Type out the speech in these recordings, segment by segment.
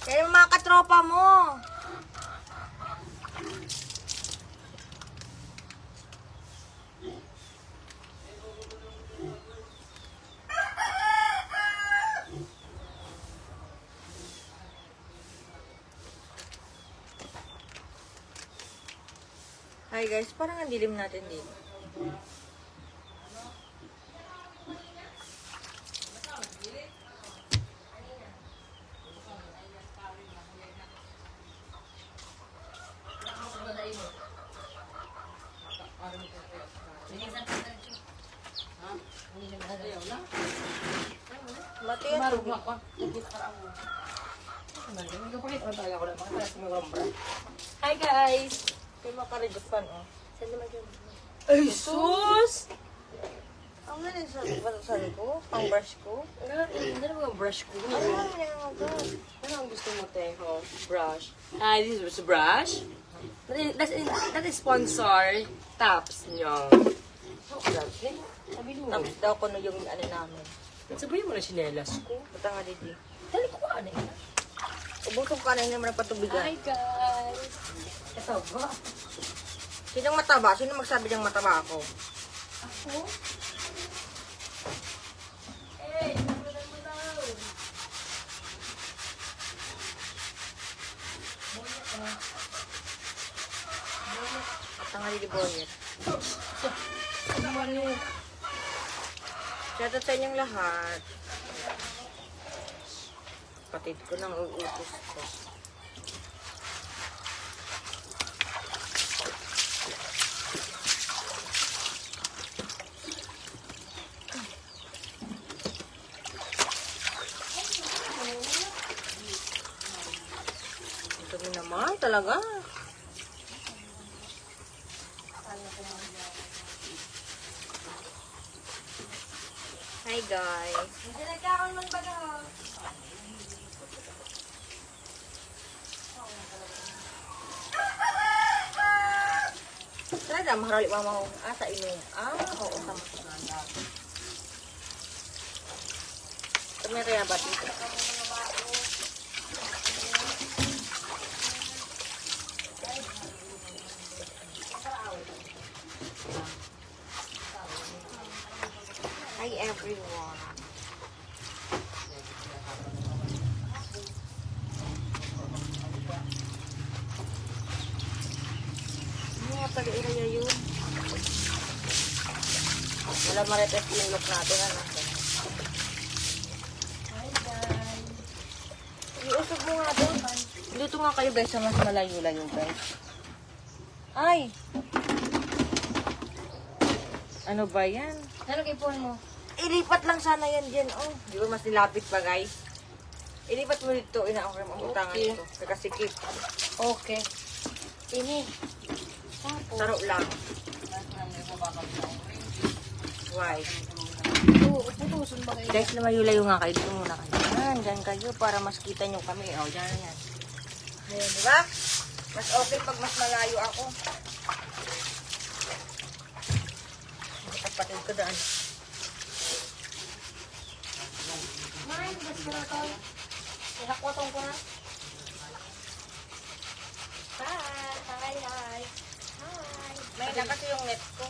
Kaya yung mga katropa mo. Hi guys, parang ang dilim natin dito. Hi guys! Kaya makarigapan oh. Saan naman yun? Ay sus! Ang galing sa ko? Ang brush ko? Hindi naman ang brush ko. Ano naman yung agad? Ano ang gusto mo, Teho? Brush. Ah, this is brush? That is sponsor. Taps nyo. Oh, grabe. Sabi mo. Tapos daw ko yung ano namin. Sabihin mo na sinelas ko. Bata nga dito. Dali ko ano yun. Ubusog ka na yung naman patubigan. Hi guys. Ito ba? Sinong mataba? Sino magsabi niyang mataba ako? Ako? Hey, nakulan mo daw. Bata nga dito boyet. Shoutout sa inyong lahat. Patid ko nang uutos ko. Ito naman talaga. Hi guys. Hindi nagkaroon ng baga. Talaga, maharali mama ko. Sa inyo. Oo, sama. Tumira ba dito? Hi everyone. Taga-iraya yun. Wala marites yung look natin. Ano? Hi guys. Iusog mo nga doon. Luto nga kayo guys sa mas malayo-layo guys. Ay! Ano ba yan? Ano ipon mo? Ilipat lang sana yan dyan. Oh, di ba mas nilapit pa guys? Ilipat mo dito. Inaakram ang utangan Okay. ito. Nakasikip. Okay. Ini. Saro lang. Why? Oo, putusun ba kayo? Guys, lumayo-layo nga kayo. Dito muna kayo. Yan, dyan kayo para mas kita nyo kami. O, dyan, yan. Ayan, di ba? Mas okay pag mas malayo ako. Kapatid ko daan. Mine, basta na to. Ihakwatong ko na. Hi. Hi. May na kasi yung net ko.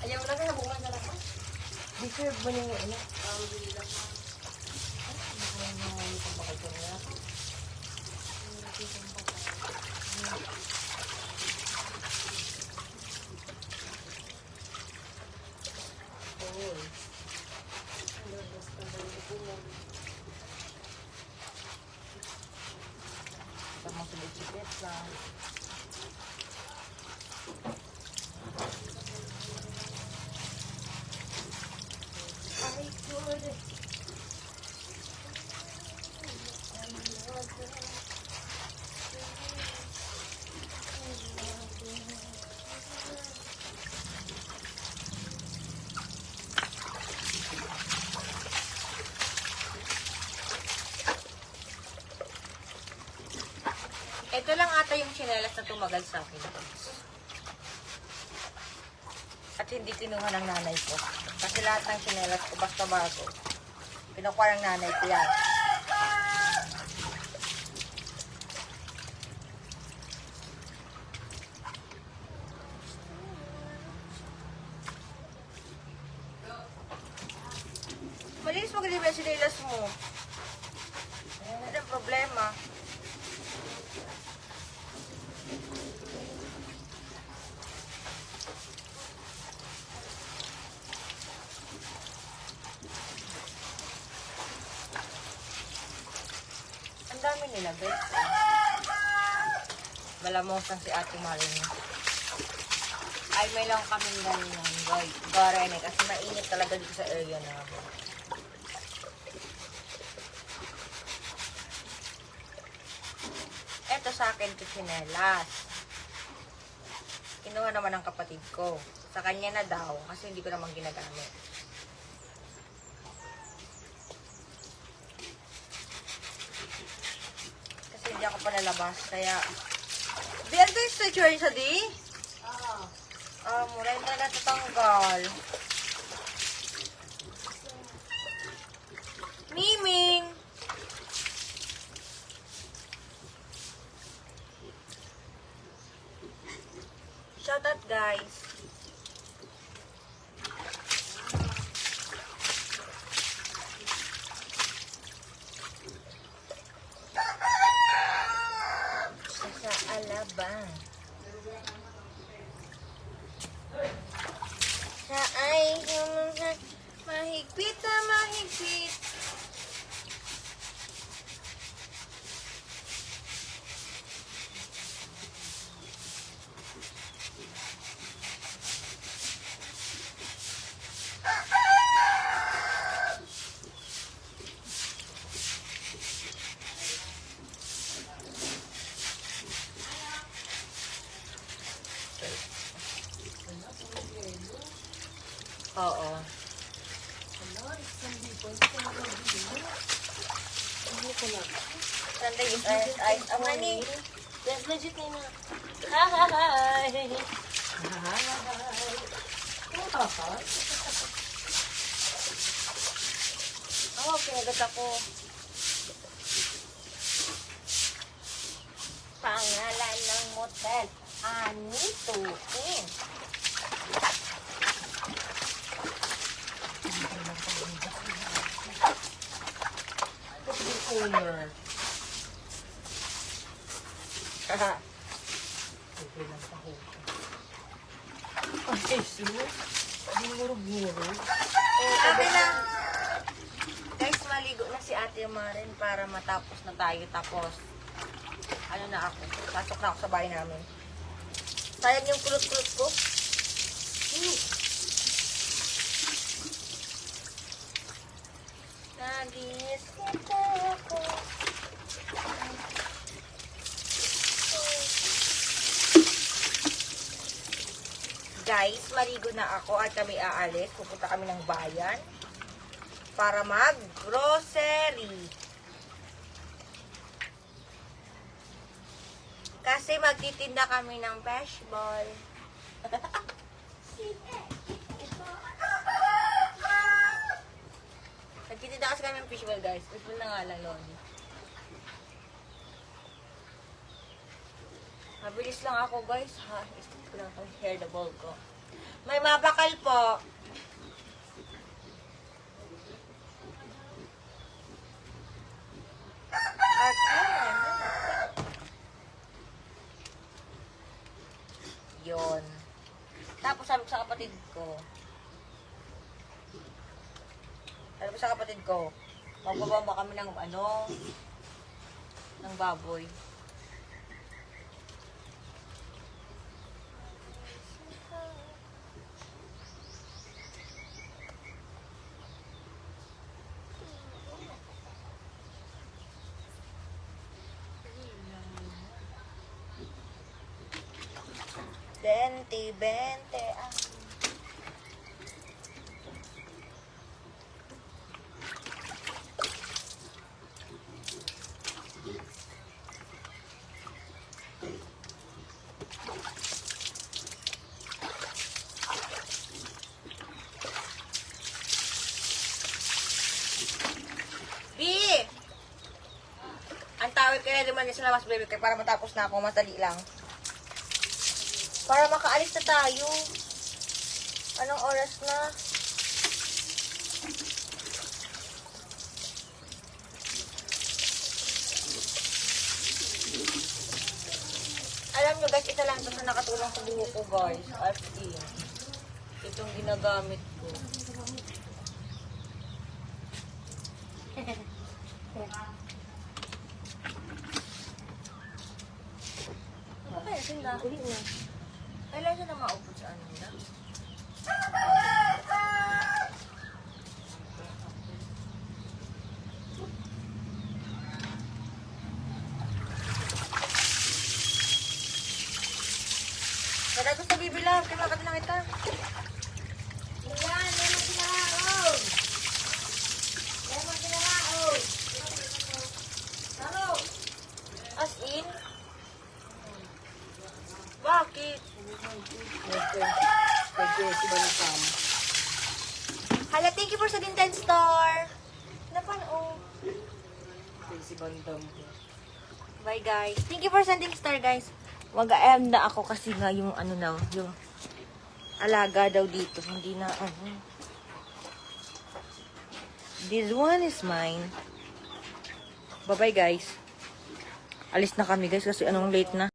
Ayaw na ka, bungan na lang. Deserve mo yung ano? Tamang sulit-sulit lang. Ito lang ata yung tsinelas na tumagal sa akin. At hindi kinuha ng nanay ko. Kasi lahat ng sinelas ko basta bago. Kinukuha ng nanay ko yan. Malinis magaling yung sinelas mo. Ano ang problema? Ang dami nila, guys. Malamosang si Ate Marin. Ay, may lang kaming ganyan, guys. Garene, kasi mainit talaga dito sa area namin. Ito sa akin, ito sinelas. Kinuha naman ng kapatid ko. Sa kanya na daw, kasi hindi ko naman ginagamit. Kasi hindi ako palalabas, kaya... Diyan ito yung stretcher sa di? Mura na natatanggal. Miming! Shout out, guys. Sa Alabang. Sa ay mahigpit na mahigpit. Oo. Sunday is ice. Ang honey. Yes, legit na. Hi! Oh, pinagat ako. Pangalan ng motel. Anituin. Owner. Haha. Ay, sus. Gumurog-gurog. Sabi na. Guys, maligo na si Ate Marin para matapos na tayo. Tapos, ano na ako. Pasok na ako sa bahay namin. Sayang yung kulot-kulot ko. Nagis kita ako. Guys, maligo na ako at kami aalis. Pupunta kami ng bayan para mag-grocery. Kasi magtitinda kami ng fishball. Nagtitinda kasi kami ng fishball, guys. Fishball na nga lang, Loni. Mabilis lang ako, guys. Ha? Isip ko lang itong hair the ball ko. May mabakal po. Yun. Tapos sabi ko sa kapatid ko, magbabamba kami ng ng baboy. Bente. tayo naman sa labas, baby, kaya para matapos na ako, madali lang. Para makaalis na tayo. Anong oras na? Alam nyo guys, isa lang ito na nakatulong sa buho ko guys. As in. Itong ginagamit ko. Ay, asin na. Ulit na. Kailan siya na maupod sa ano na? Kaya gusto bibilang, kaya makati na kita. Yan, lemon kinakaon. Lemon kinakaon. Ano? As in? Bakit? Hala, thank you for sa Dintan Store. Napanood. Si Bandam. Bye guys. Thank you for sending star guys. Mag-a-end na ako kasi nga yung ano na, yung alaga daw dito. Hindi na ano. This one is mine. Bye-bye guys. Alis na kami guys kasi anong late na.